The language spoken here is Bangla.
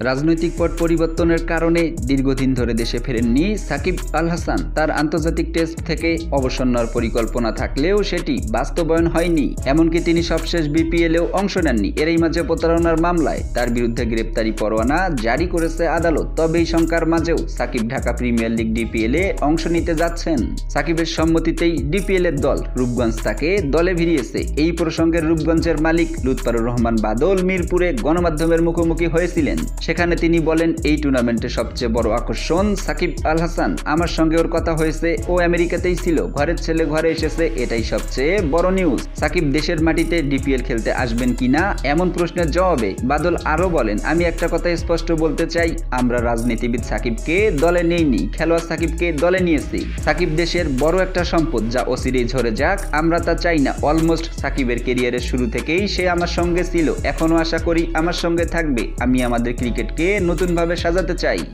রাজনৈতিক পট পরিবর্তনের কারণে দীর্ঘদিন ধরে দেশে ফেরেননি সাকিব আল হাসান। তার আন্তর্জাতিক টেস্ট থেকে অবসর নেওয়ার পরিকল্পনা থাকলেও সেটি বাস্তবায়ন হয়নি। এমনকি তিনি সবশেষ বিপিএলেও অংশ নেননি। এরই মাঝে প্রতারণার মামলায় তার বিরুদ্ধে গ্রেপ্তারি পরোয়ানা জারি করেছে আদালত। তবে এই শঙ্কার মাঝেও সাকিব ঢাকা প্রিমিয়ার লিগ ডিপিএলে অংশ নিতে যাচ্ছেন। সাকিবের সম্মতিতেই ডিপিএলের দল রূপগঞ্জ তাকে দলে ভিড়িয়েছে। এই প্রসঙ্গে রূপগঞ্জের মালিক লুৎফারুর রহমান বাদল মিরপুরে গণমাধ্যমের মুখোমুখি হয়েছিলেন। সেখানে তিনি বলেন, এই টুর্নামেন্টের সবচেয়ে বড় আকর্ষণ সাকিব আল হাসান। আমার সঙ্গে ওর কথা হয়েছে, ও আমেরিকাতেই ছিল, ঘরের ছেলে ঘরে এসেছে, এটাই সবচেয়ে বড় নিউজ। সাকিব দেশের মাটিতে ডিপিএল খেলতে আসবেন কিনা এমন প্রশ্নের জবাবে বাদল আরও বলেন, আমি একটা কথা স্পষ্ট বলতে চাই, আমরা রাজনীতিবিদ সাকিবকে দলে নেইনি, খেলোয়াড় সাকিবকে দলে নিয়েছি। সাকিব দেশের বড় একটা সম্পদ, যা অচিরেই ঝরে যাক, আমরা তা চাই না। অলমোস্ট সাকিবের কেরিয়ারের শুরু থেকেই সে আমার সঙ্গে ছিল, এখনো আশা করি আমার সঙ্গে থাকবে। আমি আমাদের ক্রিকেটকে নতুনভাবে সাজাতে চাই।